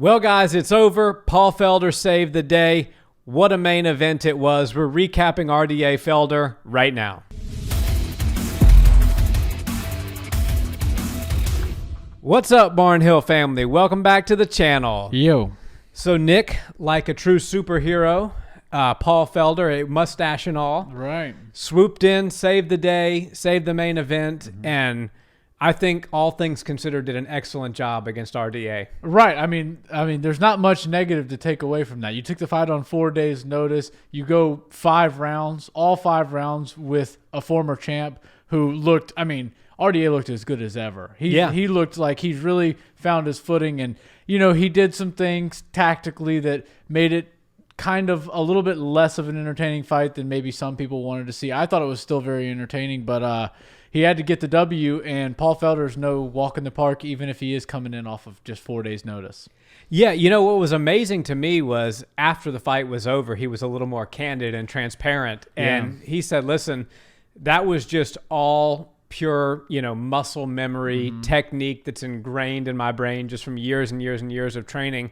Well, guys, it's over. Paul Felder saved the day. What a main event it was. We're recapping RDA Felder right now. What's up, Barnhill family? Welcome back to the channel. Yo. So Nick, like a true superhero, Paul Felder, a mustache and all, Right, swooped in, saved the day, saved the main event, and I think all things considered did an excellent job against RDA. right. I mean, there's not much negative to take away from that. You took the fight on 4 days' notice. You go 5 rounds, all 5 rounds with a former champ who looked. I mean, RDA looked as good as ever. He looked like he's really found his footing, and he did some things tactically that made it kind of a little bit less of an entertaining fight than maybe some people wanted to see. I thought it was still very entertaining, but he had to get the W, and Paul Felder's no walk in the park, even if he is coming in off of just 4 days' notice. Yeah, what was amazing to me was after the fight was over, he was a little more candid and transparent, and he said, listen, that was just all pure, muscle memory, technique that's ingrained in my brain just from years and years and years of training.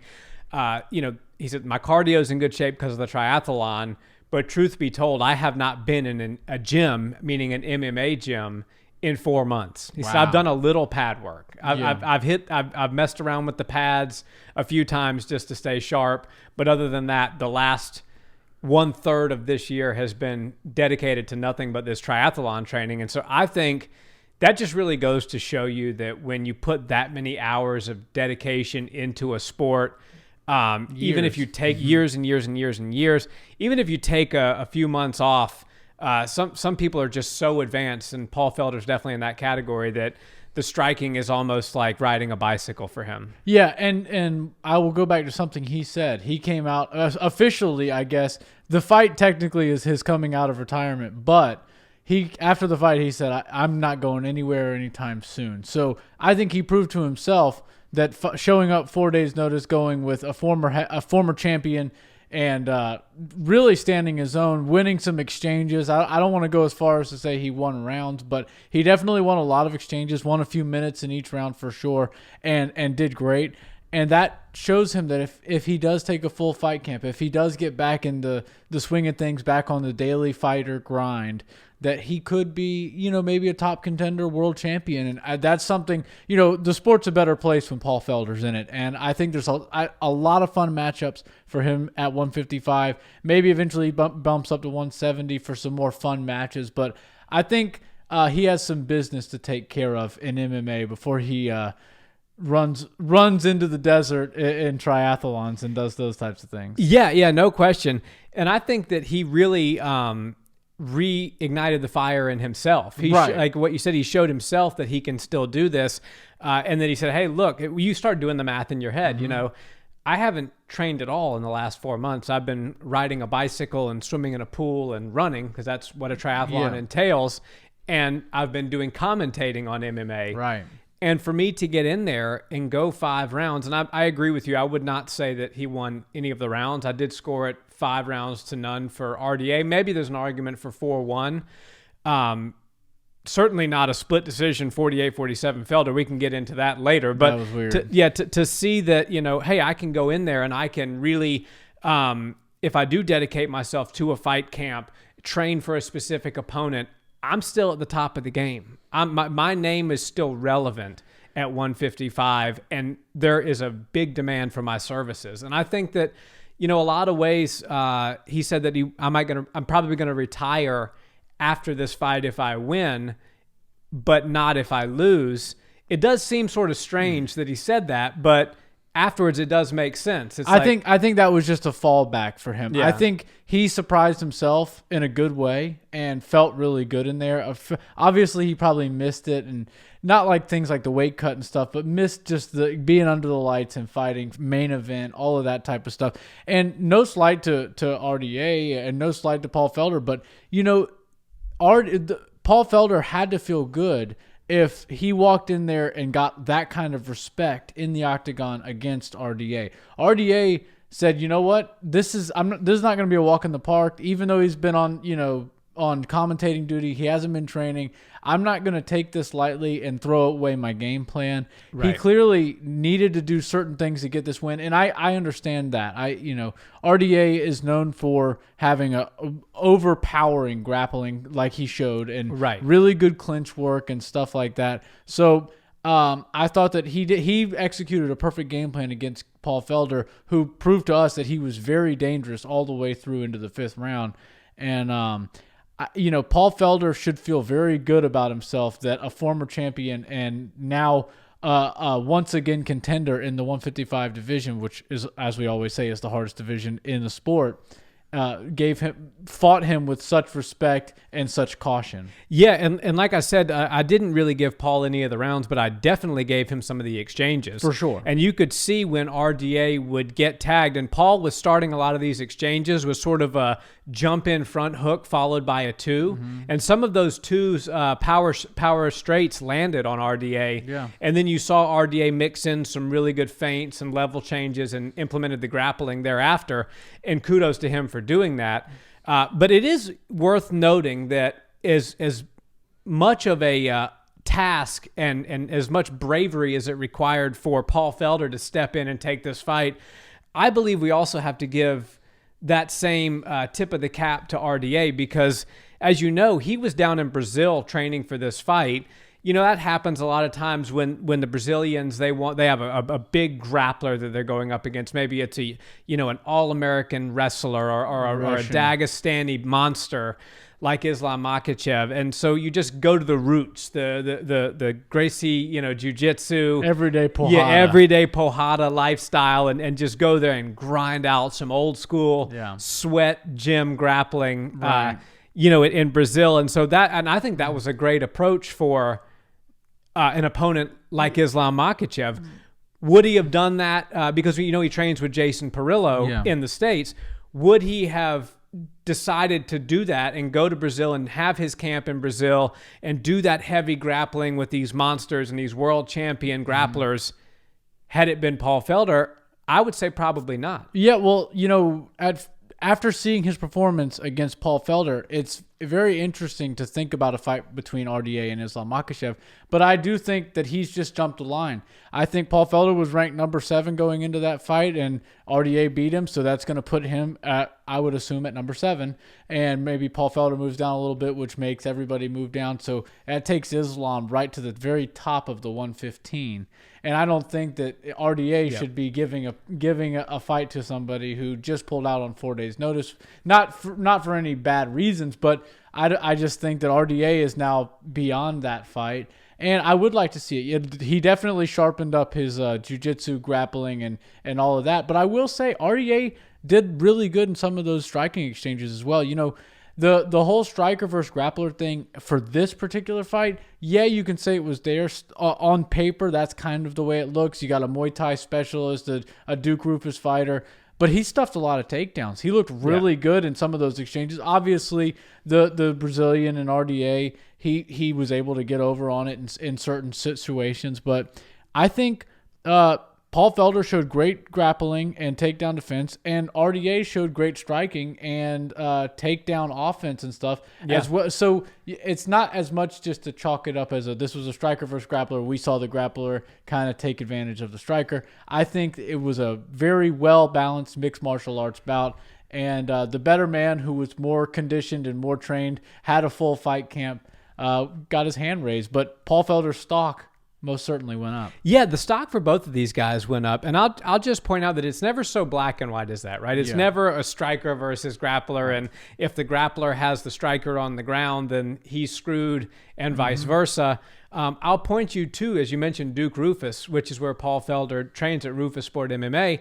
He said, my cardio's in good shape because of the triathlon, but truth be told, I have not been in a gym, meaning an MMA gym, in 4 months. He said, I've done a little pad work. I've messed around with the pads a few times just to stay sharp. But other than that, the last 1/3 of this year has been dedicated to nothing but this triathlon training. And so I think that just really goes to show you that when you put that many hours of dedication into a sport, even if you take years and years and years and years, even if you take a few months off, some people are just so advanced, and Paul Felder's definitely in that category, that the striking is almost like riding a bicycle for him. Yeah, and I will go back to something he said. He came out officially, I guess. The fight technically is his coming out of retirement, but after the fight, he said, I'm not going anywhere anytime soon. So I think he proved to himself that showing up 4 days' notice, going with a former champion, and really standing his own, winning some exchanges. I don't want to go as far as to say he won rounds, but he definitely won a lot of exchanges, won a few minutes in each round for sure, and did great. And that shows him that if he does take a full fight camp, if he does get back into the swing of things, back on the daily fighter grind, that he could be, maybe a top contender, world champion. And that's something, the sport's a better place when Paul Felder's in it. And I think there's a lot of fun matchups for him at 155. Maybe eventually bumps up to 170 for some more fun matches. But I think he has some business to take care of in MMA before he runs into the desert in triathlons and does those types of things. Yeah, no question. And I think that he really reignited the fire in himself. Like what you said, he showed himself that he can still do this. And then he said, hey, look, you start doing the math in your head. I haven't trained at all in the last 4 months. I've been riding a bicycle and swimming in a pool and running, because that's what a triathlon entails. And I've been doing commentating on MMA. Right. And for me to get in there and go 5 rounds, and I agree with you, I would not say that he won any of the rounds. I did score it 5 rounds to none for RDA. Maybe there's an argument for 4-1. Certainly not a split decision, 48-47 Felder. We can get into that later. But that was weird. To see that, hey, I can go in there and I can really, if I do dedicate myself to a fight camp, train for a specific opponent, I'm still at the top of the game. My name is still relevant at 155, and there is a big demand for my services. And I think that, a lot of ways, he said that I'm probably gonna retire after this fight if I win, but not if I lose. It does seem sort of strange that he said that, but afterwards it does make sense. I think that was just a fallback for him. Yeah. I think he surprised himself in a good way and felt really good in there. Obviously, he probably missed it, and not like things like the weight cut and stuff, but missed just the being under the lights and fighting, main event, all of that type of stuff. And no slight to RDA and no slight to Paul Felder, but Paul Felder had to feel good if he walked in there and got that kind of respect in the octagon against RDA. RDA said, you know what, this is not going to be a walk in the park, even though he's been on, on commentating duty. He hasn't been training. I'm not going to take this lightly and throw away my game plan. Right. He clearly needed to do certain things to get this win, and I understand that. RDA is known for having a overpowering grappling like he showed, and really good clinch work and stuff like that. So I thought that he executed a perfect game plan against Paul Felder, who proved to us that he was very dangerous all the way through into the 5th round. And Paul Felder should feel very good about himself that a former champion and now once again contender in the 155 division, which is, as we always say, is the hardest division in the sport, fought him with such respect and such caution. Yeah, and like I said, I didn't really give Paul any of the rounds, but I definitely gave him some of the exchanges. For sure. And you could see when RDA would get tagged, and Paul was starting a lot of these exchanges with sort of a jump in front hook followed by a 2. And some of those 2s, power straights landed on RDA. Yeah. And then you saw RDA mix in some really good feints and level changes and implemented the grappling thereafter. And kudos to him for doing that. But it is worth noting that as much of a task and as much bravery as it required for Paul Felder to step in and take this fight, I believe we also have to give that same tip of the cap to RDA, because, as you know, he was down in Brazil training for this fight. That happens a lot of times when the Brazilians, they have a big grappler that they're going up against. Maybe it's an All-American wrestler or a Dagestani monster like Islam Makhachev. And so you just go to the roots, the Gracie, jiu-jitsu. Everyday Pohada. Yeah, everyday Pohada lifestyle, and just go there and grind out some old school sweat gym grappling, in Brazil. And so I think that was a great approach for an opponent like Islam Makhachev. Would he have done that? Because he trains with Jason Perillo in the States. Would he have decided to do that and go to Brazil and have his camp in Brazil and do that heavy grappling with these monsters and these world champion grapplers had it been Paul Felder? I would say probably not. Yeah, well, after seeing his performance against Paul Felder, it's very interesting to think about a fight between RDA and Islam Makhachev. But I do think that he's just jumped a line. I think Paul Felder was ranked number 7 going into that fight, and RDA beat him, so that's going to put him at, I would assume, at number 7. And maybe Paul Felder moves down a little bit, which makes everybody move down. So that takes Islam right to the very top of the 115. And I don't think that RDA should be giving a fight to somebody who just pulled out on 4 days' notice. Not for any bad reasons, but I just think that RDA is now beyond that fight. And I would like to see it. He definitely sharpened up his jiu-jitsu grappling and all of that. But I will say RDA did really good in some of those striking exchanges as well. The whole striker versus grappler thing for this particular fight, you can say it was there. On paper, that's kind of the way it looks. You got a Muay Thai specialist, a Duke Rufus fighter, but he stuffed a lot of takedowns. He looked really good in some of those exchanges. Obviously, the Brazilian and RDA, he was able to get over on it in certain situations, but I think Paul Felder showed great grappling and takedown defense, and RDA showed great striking and takedown offense and stuff as well. So it's not as much just to chalk it up as this was a striker versus grappler. We saw the grappler kind of take advantage of the striker. I think it was a very well-balanced mixed martial arts bout, and the better man, who was more conditioned and more trained, had a full fight camp, got his hand raised. But Paul Felder's stock most certainly went up. Yeah, the stock for both of these guys went up. And I'll just point out that it's never so black and white as that, right? It's never a striker versus grappler. And if the grappler has the striker on the ground, then he's screwed, and vice versa. I'll point you to, as you mentioned, Duke Rufus, which is where Paul Felder trains at Rufus Sport MMA,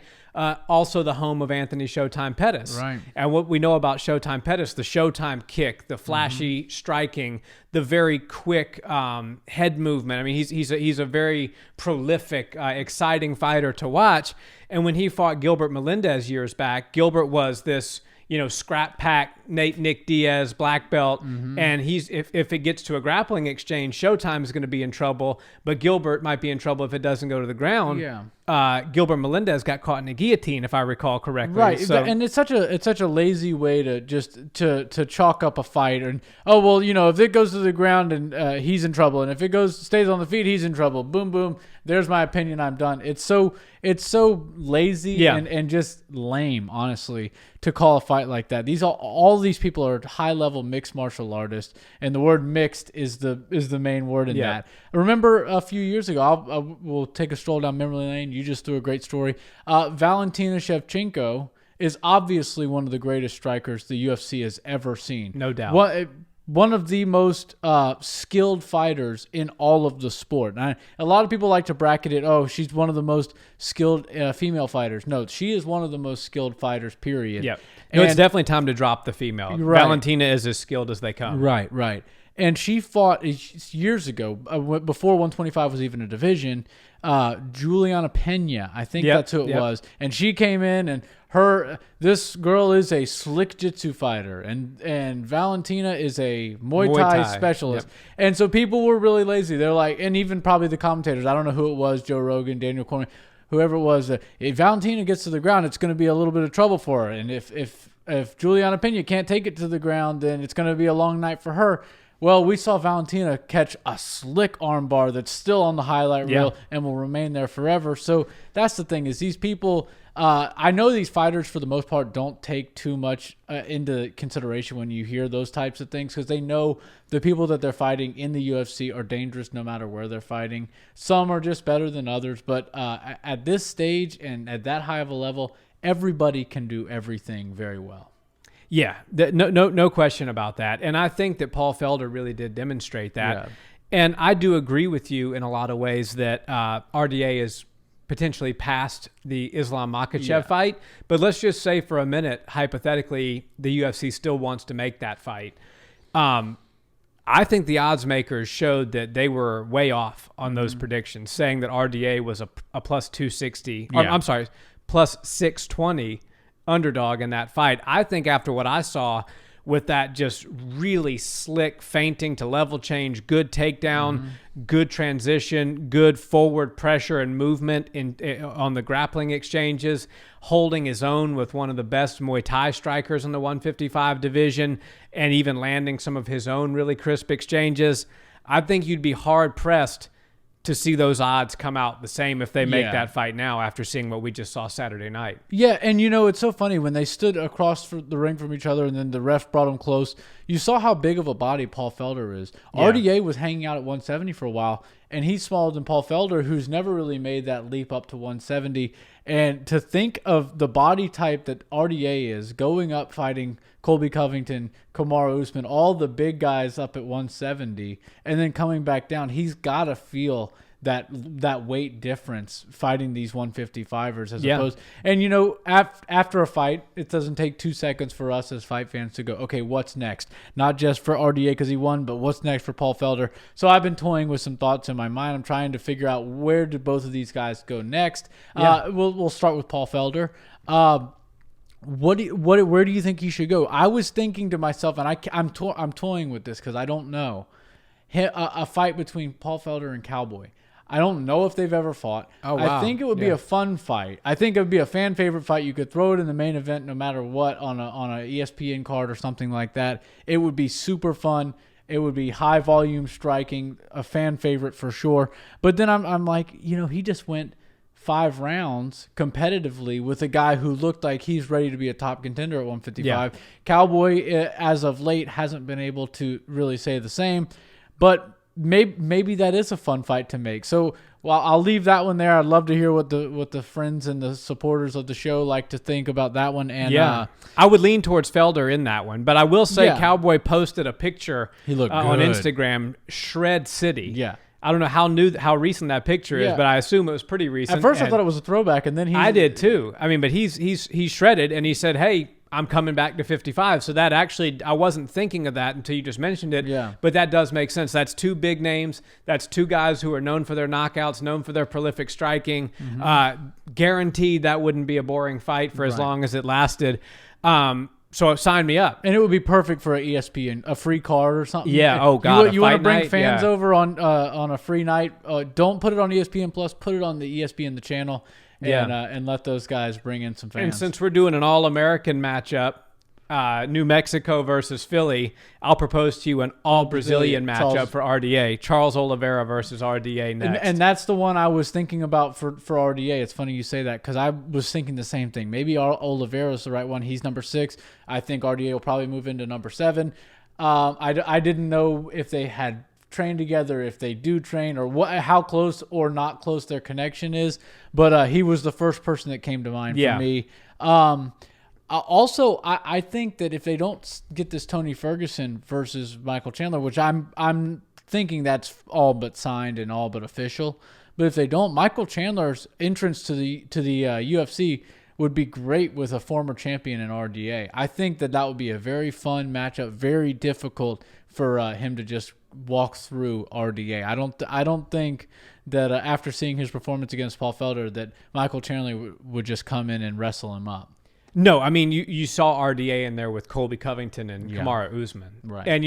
also the home of Anthony Showtime Pettis. Right. And what we know about Showtime Pettis, the Showtime kick, the flashy striking, the very quick head movement. I mean, he's a very prolific, exciting fighter to watch. And when he fought Gilbert Melendez years back, Gilbert was this scrap pack Nick Diaz black belt, and if it gets to a grappling exchange, Showtime is going to be in trouble, but Gilbert might be in trouble if it doesn't go to the ground. Yeah. Gilbert Melendez got caught in a guillotine, if I recall correctly. Right, So, and it's such a lazy way to just to chalk up a fight. And if it goes to the ground and he's in trouble, and if it stays on the feet, he's in trouble. Boom, boom. There's my opinion. I'm done. It's so lazy and just lame, honestly, to call a fight like that. All these people are high level mixed martial artists, and the word mixed is the main word in that. I remember a few years ago. We'll take a stroll down memory lane. You just threw a great story. Valentina Shevchenko is obviously one of the greatest strikers the UFC has ever seen. No doubt. One of the most skilled fighters in all of the sport. And a lot of people like to bracket it, she's one of the most skilled female fighters. No, she is one of the most skilled fighters, period. Yeah. It's definitely time to drop the female. Right. Valentina is as skilled as they come. Right. And she fought years ago, before 125 was even a division, Juliana Pena. I think that's who it was. And she came in, and this girl is a slick jitsu fighter, and Valentina is a Muay Thai specialist. Yep. And so people were really lazy. They're like, and even probably the commentators, I don't know who it was, Joe Rogan, Daniel Cormier, whoever it was, if Valentina gets to the ground, it's going to be a little bit of trouble for her. And if Juliana Pena can't take it to the ground, then it's going to be a long night for her. Well, we saw Valentina catch a slick armbar that's still on the highlight reel and will remain there forever. So that's the thing, is these people, I know these fighters for the most part don't take too much into consideration when you hear those types of things, because they know the people that they're fighting in the UFC are dangerous no matter where they're fighting. Some are just better than others, but at this stage and at that high of a level, everybody can do everything very well. Yeah, no question about that. And I think that Paul Felder really did demonstrate that. Yeah. And I do agree with you in a lot of ways that RDA is potentially past the Islam Makhachev fight. But let's just say for a minute, hypothetically, the UFC still wants to make that fight. I think the odds makers showed that they were way off on those predictions, saying that RDA was a plus 260. Yeah. I'm sorry, plus 620 underdog in that fight. I think after what I saw with that just really slick feinting to level change, good takedown, good transition, good forward pressure and movement on the grappling exchanges, holding his own with one of the best Muay Thai strikers in the 155 division, and even landing some of his own really crisp exchanges, I think you'd be hard-pressed to see those odds come out the same if they make that fight now after seeing what we just saw Saturday night. Yeah, and it's so funny when they stood across the ring from each other and then the ref brought them close. You saw how big of a body Paul Felder is. Yeah. RDA was hanging out at 170 for a while, and he's smaller than Paul Felder, who's never really made that leap up to 170. And to think of the body type that RDA is, going up fighting Colby Covington, Kamaru Usman, all the big guys up at 170, and then coming back down, he's got to feel that weight difference fighting these 155ers as opposed. And after a fight, it doesn't take 2 seconds for us as fight fans to go, okay, what's next? Not just for RDA because he won, but what's next for Paul Felder? So I've been toying with some thoughts in my mind. I'm trying to figure out where do both of these guys go next. We'll start with Paul Felder. Where do you think he should go? I was thinking to myself, and I'm toying with this because I don't know, a fight between Paul Felder and Cowboy. I don't know if they've ever fought. Oh, wow. I think it would be a fun fight. I think it would be a fan favorite fight. You could throw it in the main event no matter what on a ESPN card or something like that. It would be super fun. It would be high volume striking, a fan favorite for sure. But then I'm like, he just went 5 rounds competitively with a guy who looked like he's ready to be a top contender at 155. Yeah. Cowboy, as of late, hasn't been able to really say the same. But maybe that is a fun fight to make. So, I'll leave that one there. I'd love to hear what the friends and the supporters of the show like to think about that one. And I would lean towards Felder in that one. But I will say Cowboy posted a picture on Instagram, Shred City. Yeah. I don't know how recent that picture is, but I assume it was pretty recent. At first, I thought it was a throwback, and then I did too. I mean, but he's shredded, and he said, "Hey, I'm coming back to 55." So that actually, I wasn't thinking of that until you just mentioned it. Yeah. But that does make sense. That's 2 big names. That's 2 guys who are known for their knockouts, known for their prolific striking. Guaranteed that wouldn't be a boring fight for as long as it lasted. So sign me up. And it would be perfect for a ESPN, a free card or something. Yeah. Oh God. You want to bring night? fans over on a free night? Don't put it on ESPN Plus. Put it on the ESPN the channel, and let those guys bring in some fans. And since we're doing an All-American matchup, New Mexico versus Philly, I'll propose to you an all-Brazilian matchup for RDA. Charles Oliveira versus RDA next. And that's the one I was thinking about for RDA. It's funny you say that because I was thinking the same thing. Maybe Oliveira's the right one. He's number 6. I think RDA will probably move into number 7. I didn't know if they had trained together, if they do train, or how close or not close their connection is. But he was the first person that came to mind for me. Also, I think that if they don't get this Tony Ferguson versus Michael Chandler, which I'm thinking that's all but signed and all but official, but if they don't, Michael Chandler's entrance to the UFC would be great with a former champion in RDA. I think that would be a very fun matchup, very difficult for him to just walk through RDA. I don't think that after seeing his performance against Paul Felder that Michael Chandler would just come in and wrestle him up. No, I mean, you saw RDA in there with Colby Covington and Kamaru Usman. Right. And,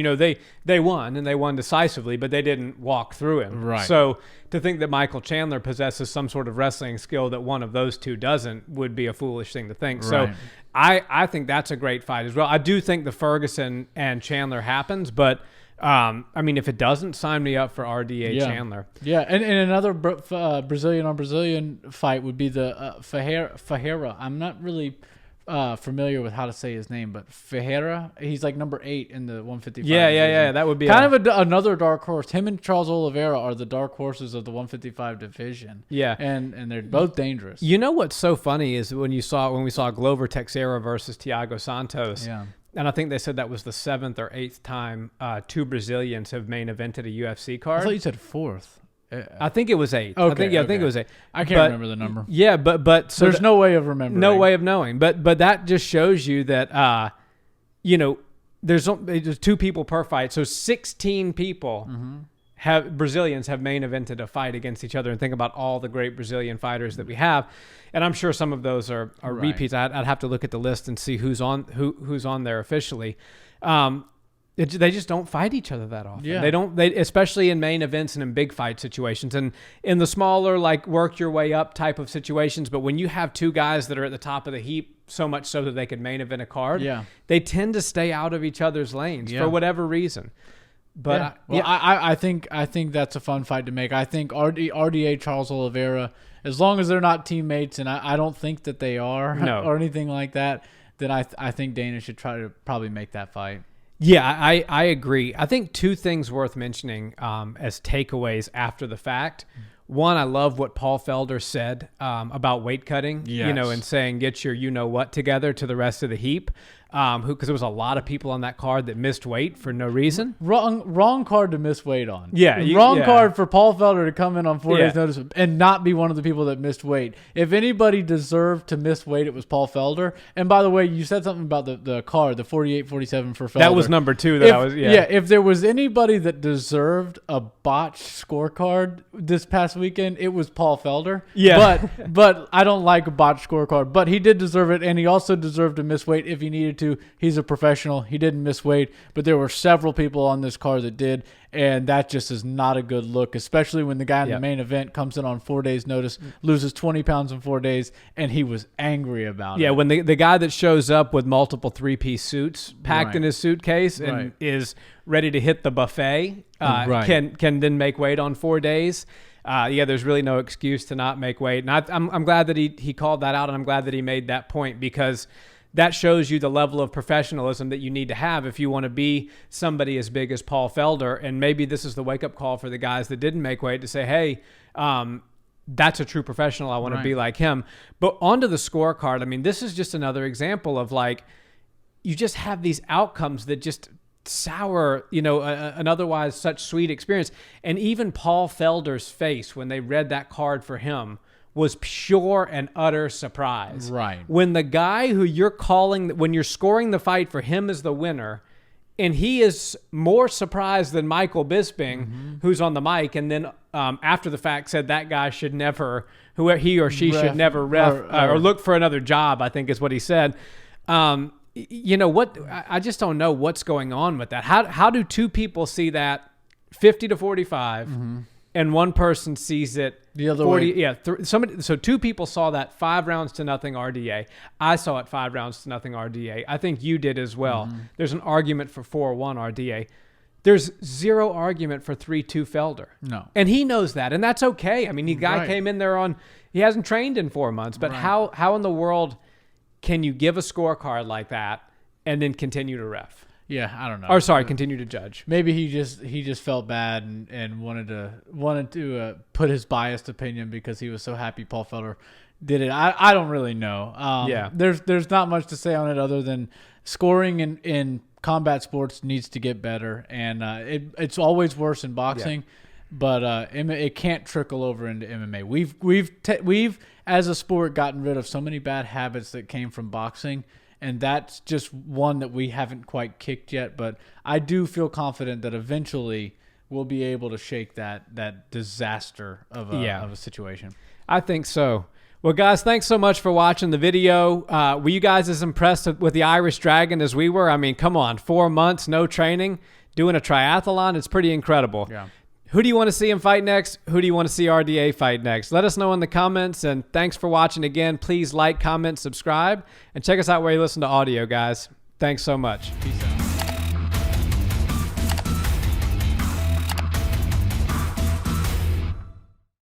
they won, and they won decisively, but they didn't walk through him. Right. So to think that Michael Chandler possesses some sort of wrestling skill that one of those two doesn't would be a foolish thing to think. Right. So I think that's a great fight as well. I do think the Ferguson and Chandler happens, but I mean, if it doesn't, sign me up for RDA Chandler. Yeah, and another Brazilian on Brazilian fight would be the Ferreira. I'm not really familiar with how to say his name, but Ferreira, he's like number 8 in the 155. Yeah. That would be kind of another dark horse. Him and Charles Oliveira are the dark horses of the 155 division. Yeah, and they're both dangerous. You know what's so funny is when we saw Glover Teixeira versus Thiago Santos. Yeah. And I think they said that was the 7th or 8th time 2 Brazilians have main evented a UFC card. I thought you said 4th. I think it was 8. Okay, I think it was 8. I can't remember the number. Yeah, but so there's no way of remembering. No way of knowing. But that just shows you that there's 2 people per fight, so 16 people Brazilians have main evented a fight against each other. And think about all the great Brazilian fighters that we have, and I'm sure some of those are repeats. I'd have to look at the list and see who's on there officially. They just don't fight each other that often. Yeah. They especially in main events and in big fight situations, and in the smaller, like, work your way up type of situations. But when you have 2 guys that are at the top of the heap, so much so that they could main event a card, they tend to stay out of each other's lanes for whatever reason. But I think that's a fun fight to make. I think RDA Charles Oliveira, as long as they're not teammates, and I don't think that they are or anything like that, then I think Dana should try to probably make that fight. Yeah, I agree. I think 2 things worth mentioning as takeaways after the fact. One, I love what Paul Felder said about weight cutting, and saying get your you-know-what together to the rest of the heap. Because there was a lot of people on that card that missed weight for no reason. Wrong card to miss weight on. Yeah. Card for Paul Felder to come in on 4 days notice and not be one of the people that missed weight. If anybody deserved to miss weight, it was Paul Felder. And by the way, you said something about the card, the 48-47 for Felder. That was number 2 if there was anybody that deserved a botched scorecard this past weekend, it was Paul Felder. Yeah. But I don't like a botched scorecard. But he did deserve it, and he also deserved to miss weight if he needed to. He's a professional. He didn't miss weight, but there were several people on this card that did, and that just is not a good look, especially when the guy in the main event comes in on 4 days notice, loses 20 pounds in 4 days, and he was angry about it. Yeah, when the guy that shows up with multiple 3-piece suits packed in his suitcase and is ready to hit the buffet can then make weight on 4 days. There's really no excuse to not make weight. And I'm glad that he called that out, and I'm glad that he made that point, because that shows you the level of professionalism that you need to have if you want to be somebody as big as Paul Felder. And maybe this is the wake-up call for the guys that didn't make weight to say, hey, that's a true professional. I want to be like him. But onto the scorecard, I mean, this is just another example of, like, you just have these outcomes that just sour, an otherwise such sweet experience. And even Paul Felder's face when they read that card for him was pure and utter surprise. Right. When the guy who you're calling, when you're scoring the fight for him as the winner, and he is more surprised than Michael Bisping, who's on the mic, and then after the fact said that guy should never, he or she should never ref or look for another job, I think is what he said. you know what? I just don't know what's going on with that. How do two people see that 50 to 45 and one person sees it the other 40? way? Yeah. So two people saw that 5 rounds to nothing RDA. I saw it 5 rounds to nothing RDA. I think you did as well. There's an argument for 4-1 RDA. There's zero argument for 3-2 Felder. No. And he knows that. And that's okay. I mean, the guy came in there he hasn't trained in 4 months, but how in the world can you give a scorecard like that and then continue to ref? Yeah, I don't know. Or sorry, continue to judge. Maybe he just felt bad and wanted to put his biased opinion because he was so happy Paul Felder did it. I don't really know. Yeah. There's not much to say on it other than scoring in combat sports needs to get better, and it's always worse in boxing. Yeah. But it can't trickle over into MMA. We've as a sport gotten rid of so many bad habits that came from boxing, and that's just one that we haven't quite kicked yet. But I do feel confident that eventually we'll be able to shake that disaster of a situation. I think so. Well, guys, thanks so much for watching the video. Were you guys as impressed with the Irish Dragon as we were? I mean, come on, 4 months, no training, doing a triathlon. It's pretty incredible. Yeah. Who do you want to see him fight next? Who do you want to see RDA fight next? Let us know in the comments, and thanks for watching again. Please like, comment, subscribe, and check us out where you listen to audio, guys. Thanks so much. Peace out.